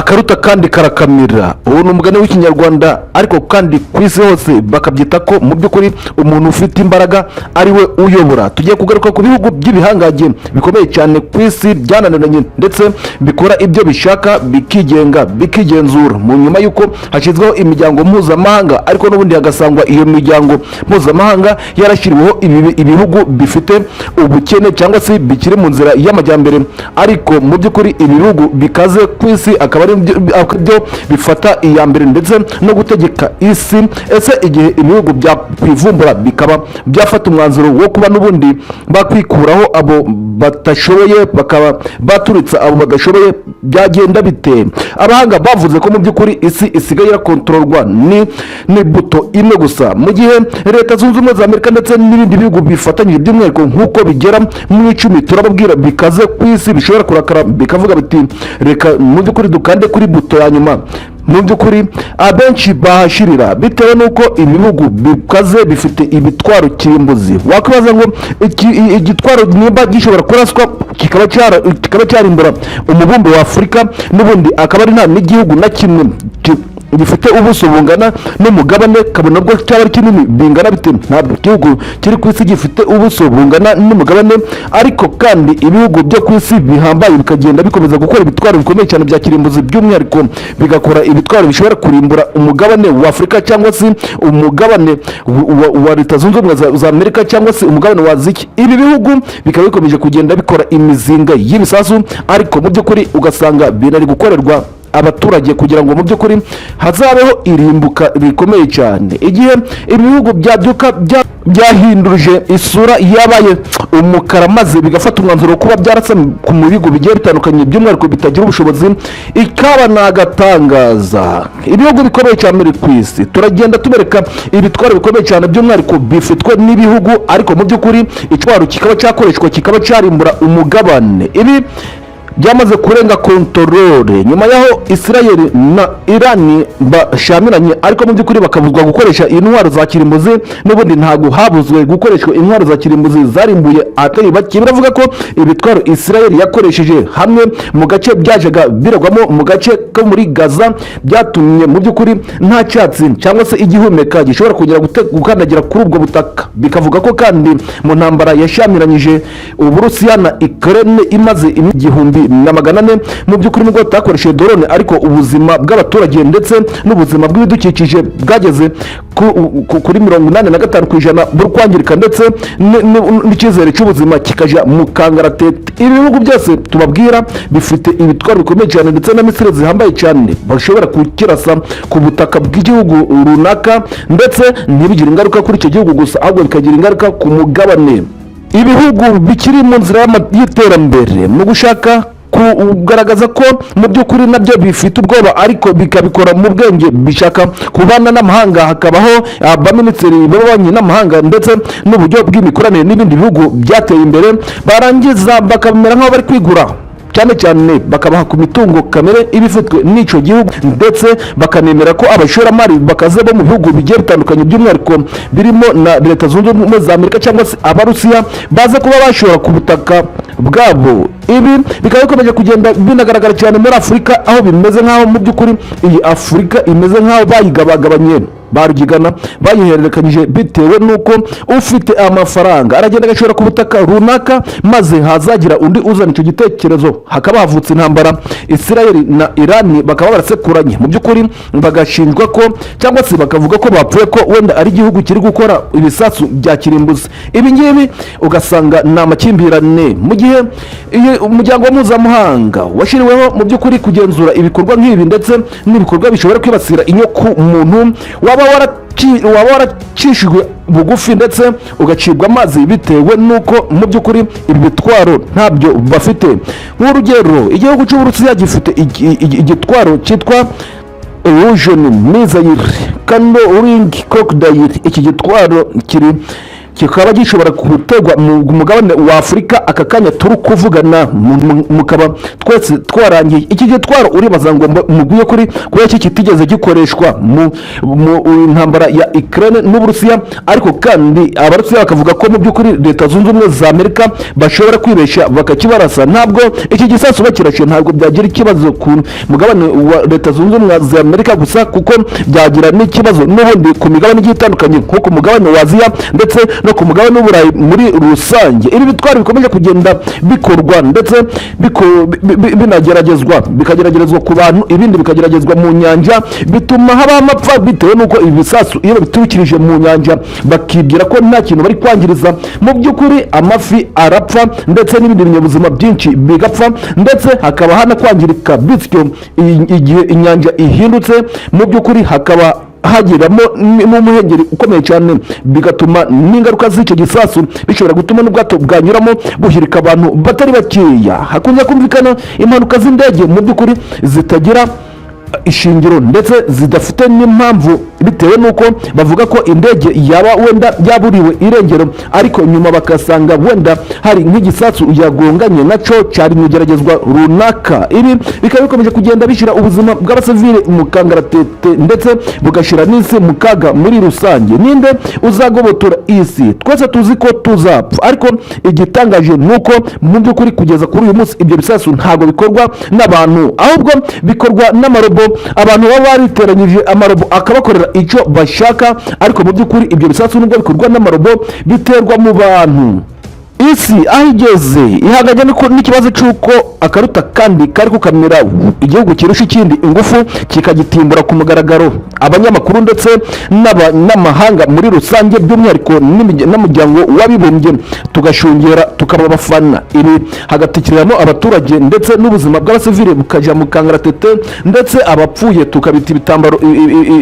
akaruta kandi karakamira. Ubu ni umugani w'ikinyarwanda ariko kandi ku isi hose bakabyita ko mu by'ukuri umuntu ufite imbaraga ari we uyobora. Tugiye kugaruka ku bihugu by'ibihangange bikomeye cyane ku isi byananiranye ndetse bikora ibyo bishaka bikigenga bikigenzura mu nyuma y'uko hashyizweho imiryango mpuzamahanga, ariko n'ubundi hagasangwa iyo miryango mpuzamahanga yarashyiriweho ibihugu bifite ubukene cyangwa se bikiri mu nzira y'amajyambere, ariko mu by'ukuri ibi bihugu bikaze ku isi akaba ari byo bifata iya mbere ndetse no gutegeka isi. Ese igihe ibihugu byakwivumbura bikaba byafata umwanzuro wo kuba n'ubundi bakwikuraho abo batashoboye bakaba baturitsa abo badashoboye, byagenda bite? Abahanga bavuze ko mu by'ukuri isi isigaye irakontororwa ni buto imwe gusa, mu gihe leta zunze ubumwe za Amerika ndetse n'ibindi bihugu bifatanyije by'umwihariko nk'uko bigera mu 10 turababwira bikaze ku isi bishobora kurakara bikavuga biti reka mu by'ukuri dukande kuri buto ya nyuma. Mu by'ukuri abenshi bahashirira bitewe n'uko ibihugu bikaze bifite ibitwaro kirimbuzi. Wakwibaza ngo igitwaro nimba gishobora kuraswa kikaba cyarimbura umubumbe wa Afurika, n'ubundi akaba ari nta n'igihugu na kimwe gifite ubuso bungana n'umugabane kabona bwo cyaba ari kinini bingana bite. Ntabwo igihugu kiri ku isi gifite ubuso bungana n'umugabane, ariko kandi ibihugu byo ku isi bihambaye bikagenda bikomeza gukora ibitwaro bikomeye cyane bya kirimbuzi, by'umwihariko bigakora ibitwaro bishobora kurimbura umugabane wa Afurika cyangwa se umugabane wa Leta Zunze Ubumwe za Amerika cyangwa se umugabane wa Aziya. Ibi bihugu bikaba bikomeje kugenda bikora imizinga y'ibisasu, ariko mu by'ukuri ugasanga binari gukorerwa abaturage kugira ngo mu by'ukuri hazabeho irimbuka rikomeye cyane. Igihe ibihugu byaduka byahindurije isura yabaye umukara maze bigafata umwanzuro wo kuba byarasa ku bihugu bigiye bitandukanye by'umwihariko bitagira ubushobozi, ikaba nagatangaza. Ibihugu bikomeye cyane ku isi turagenda tubereka ibitwaro bikomeye cyane by'umwihariko bifitwe n'ibihugu, ariko mu by'ukuri itwaro kikaba cyakoreshwa kikaba cyarimbura umugabane. Ibi byamaze kurenga kontorore nyuma yaho Israel na Iran bashamiranye, ariko mu by'ukuri bakabuzwa gukoresha intwaro za kirimbuzi. N'ubundi ntago habuzwe gukoreshwa intwaro za kirimbuzi zarimbuye atari bake. Biravuga ko ibitwaro Israel yakoresheje hamwe mu gace byajaga biragwamo mu gace ko muri Gaza byatumye mu by'ukuri nta cyatsi cyangwa se igihumeka gishobora kugera gukandagira kuri ubwo butaka. Bikavuga ko kandi mu ntambara yashamiranyije Uburusiya na Ukraine imaze igihumbi na magana ane mu by'ukuri nubwo takoresheje drone, ariko ubuzima bw'abaturage ndetse n'ubuzima bw'ibidukikije bwageze kuri 85% buri kwangirika ndetse n'icyizere cy'ubuzima kikaja mu kangaratete. Ibihugu byose tubabwira bifite ibitwaro bikomeye cyane ndetse na misile zihambaye cyane bashobora kukirasa ku butaka bw'igihugu runaka, ndetse ntibigire ingaruka kuri icyo gihugu gusa ahubwo bikagira ingaruka ku mugabane. Ibihugu bikiri mu nzira y'iterambere mu gushaka kugaragaza ko mu by'ukuri nabyo bifite ubwoba, ariko bikabikora mu bwenge bishaka kubana n'amahanga, hakabaho abaminisitiri b'ububanyi n'amahanga ndetse n'uburyo bw'imikoranire n'ibindi bihugu byateye imbere, barangiza bakamera nk'aho bari kwigura cyane cyane bakabaha ku mitungo kamere ibifitwe n'icyo gihugu, ndetse bakanemera ko abashoramari bakaze bo mu bihugu bigiye bitandukanye by'umwihariko birimo na Leta Zunze Ubumwe za Amerika cyangwa se Abarusiya baza kuba bashora ku butaka bwabo. Ibi bikaba bikomeje kugenda binagaragara cyane muri Afurika, aho bimeze nk'aho mu by'ukuri iyi Afurika imeze nk'aho bayigabagabanye barugigana bayihererekanyije bitewe n'uko ufite amafaranga aragenda agashora ku butaka runaka, maze hazagira undi uzana icyo gitekerezo hakaba havutse intambara. Israel na Iran bakaba barasekuranye mu by'ukuri bagashinjwa ko cyangwa se bakavuga ko bapfuye ko wenda ari igihugu kiri gukora ibisasu bya kirimbuzi. Ibi ngibi ugasanga ni amakimbirane, mu gihe umuryango mpuzamahanga washyiriweho mu by'ukuri kugenzura ibikorwa nk'ibi ndetse n'ibikorwa bishobora kwibasira inyoko umuntu waba waracishijwe bugufi ndetse ugacibwa amazi bitewe n'uko mu by'ukuri ibi bitwaro ntabyo bafite. Nk'urugero igihugu cy'Uburusiya gifite igitwaro cyitwa Illusion Missile Canoe Ring Crocodile. Iki gitwaro kiri kikaba gishobora gutegwa mu mugabane wa Afurika aka kanya turi kuvugana mukaba twese twarangiye iki gitwaro uribaza ngo muguye kuri kubera iki kitigeze gikoreshwa mu ntambara ya Ukraine n'Uburusiya ariko kandi abarusiya bakavuga ko mu by'ukuri leta zunze ubumwe za Amerika bashobora kwibesha bakakibarasa ntabwo iki gisasu bakirashe ntabwo byagira ikibazo ku mugabane wa leta zunze ubumwe za Amerika gusa kuko byagira n'ikibazo n'ubundi ku migabane igiye itandukanye nko ku mugabane wa Aziya ndetse no ku mugabane w'Uburayi muri rusange. Ibi bitwaro bikomeje kugenda bikorwa ndetse binageragezwa bikageragezwa ku bantu ibindi bikageragezwa mu nyanja bituma haba amapfa bitewe n'uko ibi bisasu iyo biturikirije mu nyanja bakibwira ko nta kintu bari kwangiriza mu by'ukuri amafi arapfa ndetse n'ibindi binyabuzima byinshi bigapfa ndetse hakaba hanakwangirika bityo igihe inyanja ihindutse mu by'ukuri hakaba hagiramo n'umuhengeri ukomeye cyane bigatuma n'ingaruka z'icyo gisasu bishobora gutuma n'ubwato bwanyuramo buhirika abantu batari bakeya. hakunze kumvikana impanuka z'indege mu by'ukuri zitagira ishingiro ndetse zidafite n'impamvu bitewe n'uko bavuga ko indege yaba wenda yaburiwe irengero ariko nyuma bakasanga wenda hari nk'igisasu yagonganye nacyo cyari mu igeragezwa runaka. Ibi bikaba bikomeje kugenda bishyira ubuzima bw'abasivile mu kangaratete ndetse bugashyira n'isi mu kaga muri rusange. Ninde uzagobotora isi? Twese tuzi ko tuzapfa ariko igitangaje nuko mu by'ukuri kugeza kuri uyu munsi ibyo bisasu ntabwo bikorwa n'abantu ahubwo bikorwa n'amarobo. Abantu baba bariteranyije amarobo akabakorera icyo bashaka ariko mu by'ukuri ibyo bisasu nubwo bikorwa n'amarobo biterwa mu bantu. Isi aho igeze ihanganye n'ikibazo cy'uko akaruta kandi kari kukamira igihugu kirusha ikindi ingufu kikagitimbura ku mugaragaro. Abanyamakuru ndetse n'amahanga muri rusange by'umwihariko n'umuryango w'abibumbye tugashungera tukaba abafana. Ibi hagatikiramo abaturage ndetse n'ubuzima bw'abasivile bukajya mu kangaratete ndetse abapfuye tukabita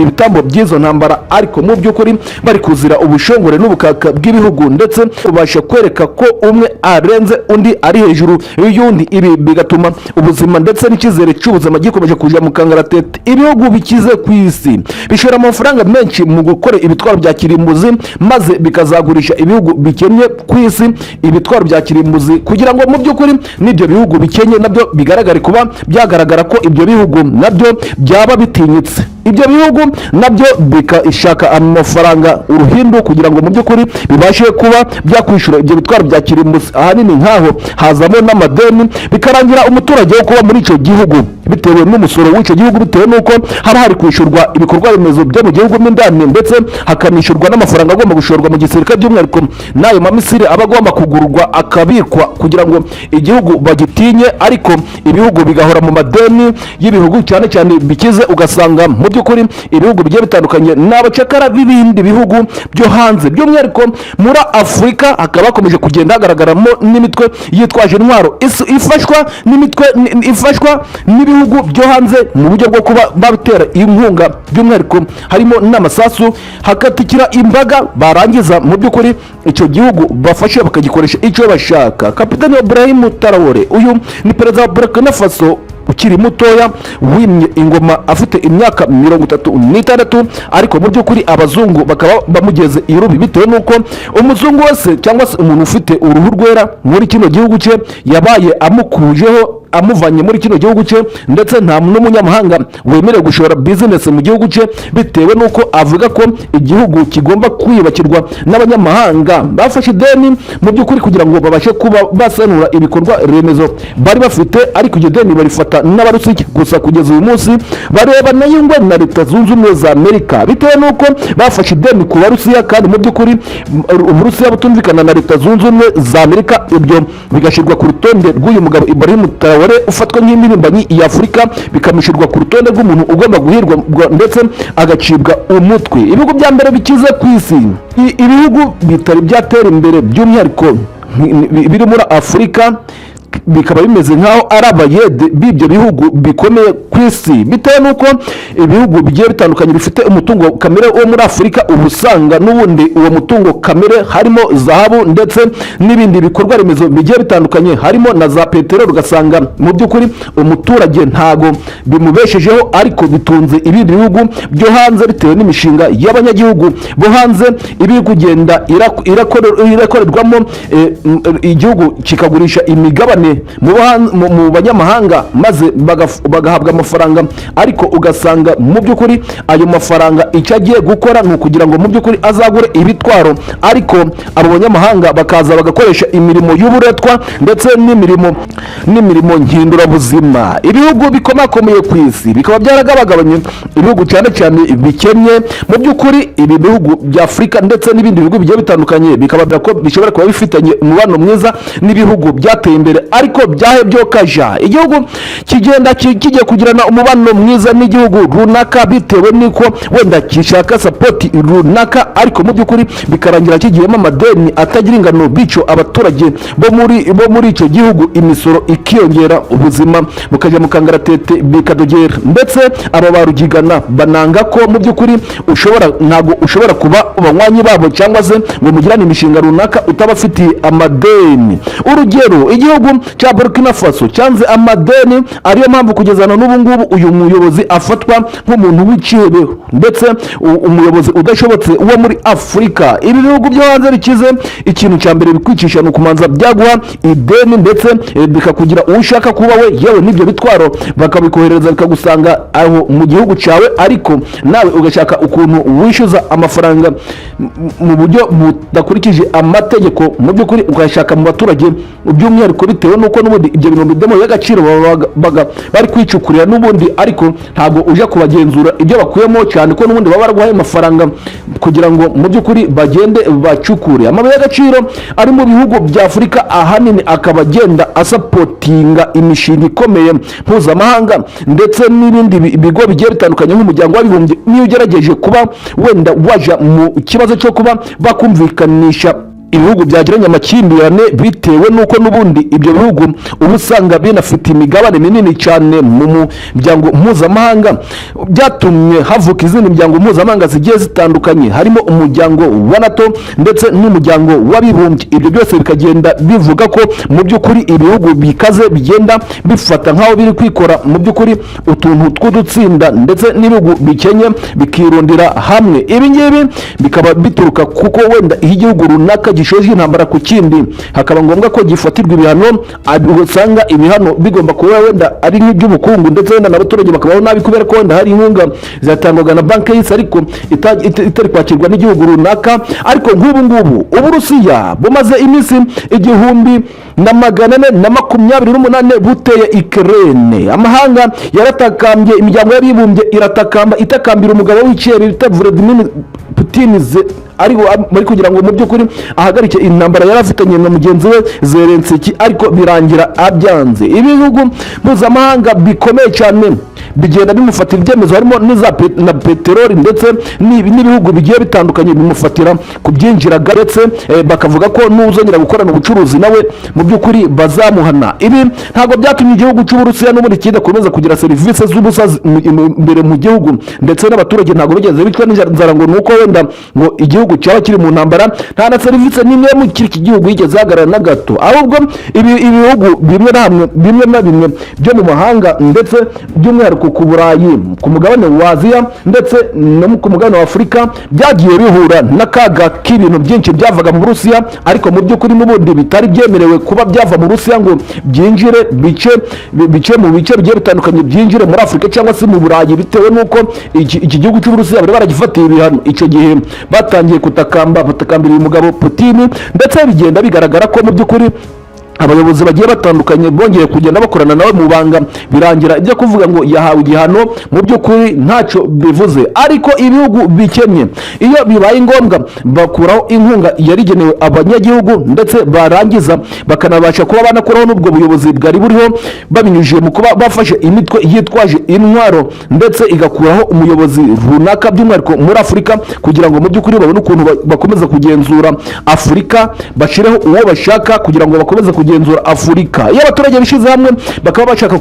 ibitambo by'izo ntambara ariko mu by'ukuri bari kuzira ubushongore n'ubukaka bw'ibihugu ndetse ubasha kwereka ko umwe arenze undi ari hejuru y'undi. Ibi bigatuma ubuzima ndetse n'icyizere cy'ubuzima gikomeje kujya mu kangaratete. Ibihugu bikize ku isi bishora amafaranga menshi mu gukora ibitwaro bya kirimbuzi maze bikazagurisha ibihugu bikennye ku isi ibitwaro bya kirimbuzi kugira ngo mu by'ukuri n'ibyo bihugu bikennye nabyo bigaragare kuba byagaragara ko ibyo bihugu nabyo byaba bitinyitse. Ibyo bihugu nabyo bikashaka amafaranga uruhindu kugira ngo mu by'ukuri bibashe kuba byakwishura ibyo bitwaro bya kirimbuzi. Ahanini nkaho hazamo n'amadeni bikarangira umuturage wo kuba muri icyo gihugu bitewe n'umusoro w'icyo gihugu bitewe n'uko haba hari kwishyurwa ibikorwa remezo byo mu gihugu n'indani ndetse hakanishyurwa n'amafaranga agomba gushorwa mu gisirikare by'umwihariko n'ayo mamisire aba agomba kugurwa akabikwa kugira ngo igihugu bagitinye ariko ibihugu bigahora mu madeni y'ibihugu cyane cyane bikize ugasanga mu by'ukuri ibihugu bigiye bitandukanye n'abacakara b'ibindi bihugu byo hanze by'umwihariko muri Afurika hakaba hakomeje kugenda hagaragaramo n'imitwe yitwaje intwaro ifashwa n'ibihugu byo hanze mu buryo bwo kuba batera inkunga by'umwihariko harimo n'amasasu hakatikira imbaga barangiza mu by'ukuri icyo gihugu bafashe bakagikoresha icyo bashaka. Kapitani Ibrahim Traoré uyu ni perezida wa Burkina Faso ukiri mutoya wimye ingoma afite imyaka 36 ariko mu by'ukuri abazungu bakaba bamugeze irubi bitewe n'uko umuzungu wese cyangwa se umuntu ufite uruhu rwera muri kino gihugu cye yabaye amukujeho amuvanye muri kino gihugu cye ndetse nta n'umunyamahanga wemerewe gushora business mu gihugu cye bitewe n'uko avuga ko igihugu kigomba kwiyubakirwa n'abanyamahanga bafashe ideni mu by'ukuri kugira ngo babashe kuba basanura ibikorwa remezo bari bafite ariko iryo deni barifata n'abarusiki gusa kugeza uyu munsi bareba n'ayingwe na leta zunze ubumwe za Amerika bitewe n'uko bafashe ideni ku Barusiya kandi mu by'ukuri Uburusiya butumvikana na leta zunze ubumwe za Amerika ibyo bigashyirwa ku rutonde rw'uyu mugabo Ibrahim Traoré ufatwa nk'impirimbanyi ya Afurika bikamushyirwa ku rutonde rw'umuntu ugomba guhirwa ndetse agacibwa umutwe. Ibihugu bya mbere bikize ku isi ibihugu bitari byatera imbere by'umwihariko biri muri Afurika bikaba bimeze nk'aho ari abayede b'ibyo bihugu bikomeye ku isi, bitewe n'uko ibihugu bigiye bitandukanye bifite umutungo kamere wo muri Afurika, uba usanga n'ubundi uwo mutungo kamere harimo zahabu ndetse n'ibindi bikorwa remezo bigiye bitandukanye, harimo na za peteroli. Ugasanga mu by'ukuri umuturage ntago bimubeshejeho, ariko bitunze ibindi bihugu byo hanze bitewe n'imishinga y'abanyagihugu bo hanze ibi kugenda irakorerwamo, igihugu kikagurisha imigabane mu banyamahanga maze bagahabwa amafaranga, ariko ugasanga mu by'ukuri ayo mafaranga icyo agiye gukora ni ukugira ngo mu by'ukuri azagure ibitwaro, ariko abo banyamahanga bakaza bagakoresha imirimo y'uburetwa ndetse n'imirimo nkindurabuzima. Ibihugu bikomakomeye ku isi bikaba byaragabagabanye ibihugu cyane cyane bikennye. Mu by'ukuri ibi bihugu bya Afurika ndetse n'ibindi bihugu bigiye bitandukanye bikaba bishobora kuba bifitanye umubano mwiza n'ibihugu byateye imbere, ariko byahebye kaja igihugu kigenda kigiye kugirana umubano mwiza n'igihugu runaka bitewe n'uko wenda gishaka sapoti runaka, ariko mu by'ukuri bikarangira kigiyemo amadeni atagira ingano, bityo abaturage bo muri icyo gihugu imisoro ikiyongera, ubuzima bukajya mu kangaratete bikadogera, ndetse aba barugigana bananga ko mu by'ukuri ntabwo ushobora kuba abanywanyi babo cyangwa se ngo mugirane imishinga runaka utabafitiye amadeni. Urugero, igihugu cya Burkina Faso cyanze amadeni, ariyo mpamvu kugeza na n'ubu ngubu uyu muyobozi afatwa nk'umuntu w'ikihebe ndetse umuyobozi udashobotse wo muri Afurika. Ibi bihugu byo hanze bikize, ikintu cya mbere bikwicisha ni ukumanza byaguha ideni ndetse bikakugira uwo ushaka kuba we, yewe n'ibyo bitwaro bakabikohereza bikagusanga aho mu gihugu cyawe, ariko nawe ugashaka ukuntu wishyuza amafaranga mu buryo budakurikije amategeko, mu by'ukuri ukayashaka mu baturage, by'umwihariko bitewe n'uko n'ubundi ibyo bintu bidemo y'agaciro bari kwicukurira n'ubundi, ariko ntabwo uje kubagenzura ibyo bakuyemo, cyane ko n'ubundi baba baraguhaye amafaranga kugira ngo mu by'ukuri bagende bacukure. Amabuye y'agaciro ari mu bihugu bya Afurika ahanini akaba agenda asapotinga imishinga ikomeye mpuzamahanga ndetse n'ibindi bigo bigiye bitandukanye nk'umuryango w'abibumbye. Niyo ugerageje kuba wenda waja mu kibazo cyo kuba bakumvikanisha ibihugu byagiranye amakimbirane bitewe n'uko n'ubundi ibyo bihugu uba usanga binafite imigabane minini cyane mu muryango mpuzamahanga, byatumye havuka izindi miryango mpuzamahanga zigiye zitandukanye, harimo umuryango wa NATO ndetse n'umuryango w'abibumbye. Ibyo byose bikagenda bivuga ko mu by'ukuri ibihugu bikaze bigenda bifata nk'aho biri kwikora mu by'ukuri utuntu tw'udutsinda, ndetse n'ibihugu bikenye bikirundira hamwe. Ibi ngibi bikaba bituruka kuko wenda iyo igihugu runaka gishoje intambara ku kindi, hakaba ngombwa ko gifatirwa ibihano. Usanga ibihano bigomba kuba wenda ari nk'iby'ubukungu, ndetse wenda n'abaturage bakabaho nabi kubera ko wenda hari inkunga zatangwaga na banki y'isi ariko itari kwakirwa n'igihugu runaka. Ariko nk'ubu ngubu Uburusiya bumaze iminsi 1428 buteye Ukraine. Amahanga yaratakambye, imiryango y'abibumbye iratakamba itakambira umugabo w'ikirere bita Vladimir Putin bari kugira ngo mu by'ukuri ahagarike intambara yari afitanye na mugenzi we Zelensky, ariko birangira abyanze. Ibihugu mpuzamahanga bikomeye cyane bigenda bimufatira ibyemezo, harimo na peteroli ndetse n'ibihugu bigiye bitandukanye bimufatira ku byinjiraga, ndetse bakavuga ko n'uzongera gukorana ubucuruzi nawe mu by'ukuri bazamuhana. Ibi ntabwo byatumye igihugu cy'Uburusiya n'ubundi kidakomeza kugira serivisi z'ubusa imbere mu gihugu, ndetse n'abaturage ntabwo bigeze bicwa n'inzara ngo nuko wenda ngo igihugu cyaba kiri mu ntambara. Nta na serivisi n'imwe mu iki gihugu yigeze hagarara na gato, ahubwo ibihugu bimwe na bimwe byo mu mahanga, ndetse by'umwihariko ku Burayi, ku mugabane wa Aziya ndetse no ku mugabane wa Afurika, byagiye bihura n'akaga k'ibintu byinshi byavaga mu Burusiya, ariko mu by'ukuri n'ubundi bitari byemerewe kuba byava mu Burusiya ngo byinjire bice mu bice bigiye bitandukanye, byinjire muri Afurika cyangwa se mu Burayi, bitewe n'uko iki gihugu cy'Uburusiya bari baragifatiye ibihano. Icyo gihe batangiye batakambira uyu mugabo Putin, ndetse bigenda bigaragara ko mu by'ukuri abayobozi bagiye batandukanye bongeye kugenda bakorana nawe mu banga, birangira ibyo kuvuga ngo yahawe igihano mu by'ukuri ntacyo bivuze. Ariko ibihugu bikennye iyo bibaye ngombwa bakuraho inkunga yarigenewe abanyagihugu, ndetse barangiza bakanabasha kuba banakuraho n'ubwo buyobozi bwari buriho babinyujije mu kuba bafashe imitwe yitwaje intwaro, ndetse igakuraho umuyobozi runaka by'umwihariko muri Afurika, kugira ngo mu by'ukuri babone ukuntu bakomeza kugenzura Afurika, bashireho uwo bashaka kugira ngo bakomeze kugenzura Afurika. Iyo abaturage bishyize hamwe bakaba bashaka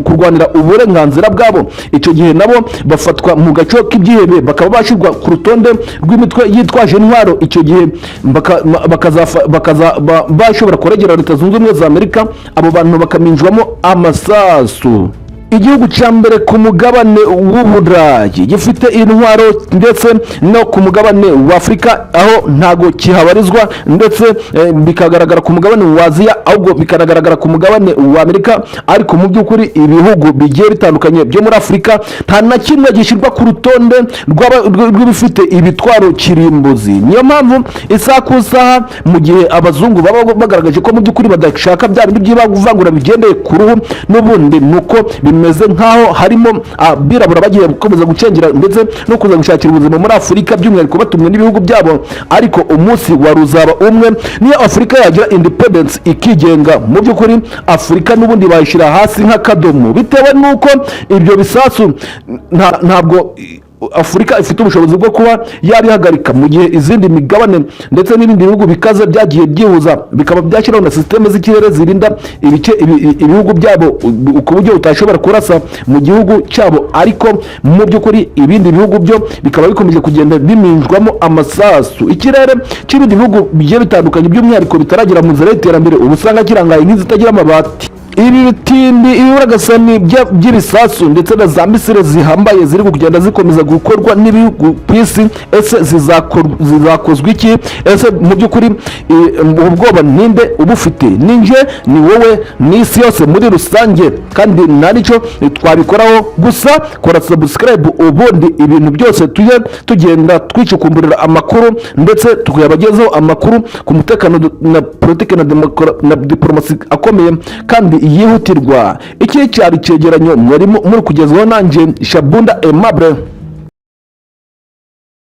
kurwanira uburenganzira bwabo, icyo gihe nabo bafatwa mu gaco k'ibyihebe, bakaba bashyirwa ku rutonde rw'imitwe yitwaje intwaro. Icyo gihe bashobora kuregera Leta Zunze Ubumwe za Amerika, abo bantu bakaminjwamo amasasu. Igihugu cya mbere ku mugabane w'Uburayi gifite intwaro ndetse no ku mugabane wa Afurika aho ntago kihabarizwa, ndetse bikagaragara ku mugabane wa Aziya, ahubwo bikanagaragara ku mugabane wa Amerika, ariko mu by'ukuri ibihugu bigiye bitandukanye byo muri Afurika nta na kimwe gishyirwa ku rutonde rw'ibifite ibitwaro kirimbuzi. Niyo mpamvu isaha ku isaha, mu gihe abazungu baba bagaragaje ko mu by'ukuri badashaka bya bindi by'ivangura bigendeye ku ruhu, n'ubundi nuko bimeze nkaho harimo abirabura bagiye gukomeza gucengera ndetse no kuza gushakira ubuzima muri Afurika, by'umwihariko batumwe n'ibihugu byabo. Ariko umunsi wari uzaba umwe, niyo Afurika yagira independence ikigenga, mu by'ukuri Afurika n'ubundi bayishyira hasi nk'akadomo, bitewe n'uko ibyo bisasu ntabwo Afurika ifite ubushobozi bwo kuba yabihagarika, mu gihe izindi migabane ndetse n'ibindi bihugu bikaze byagiye byihuza bikaba byashyiraho na sisiteme z'ikirere zirinda ibihugu byabo ku buryo utashobora kurasa mu gihugu cyabo. Ariko mu by'ukuri ibindi bihugu byo bikaba bikomeje kugenda biminjwamo amasasu. Ikirere cy'ibindi bihugu bigiye bitandukanye by'umwihariko bitaragera mu nzira y'iterambere, ubu usanga kirangaye nk'izitagira amabati. Ibi bitindi, iburagasani by'ibisasu ndetse na za misile zihambaye ziri kugenda zikomeza gukorwa n'ibihugu ku isi, ese zizakozwa iki? Ese mu by'ukuri ubwoba ninde ubufite? Ni nje, ni wowe, ni isi yose muri rusange, kandi nta nicyo twabikoraho. Gusa kora subscribe, ubundi ibintu byose tujye tugenda twicukumburira amakuru ndetse tukayabagezaho amakuru ku mutekano na politiki na diplomasi akomeye kandi yihutirwa. Iki cyari cyegeranyo muri kugezwaho nanjye Shabunda Aimable.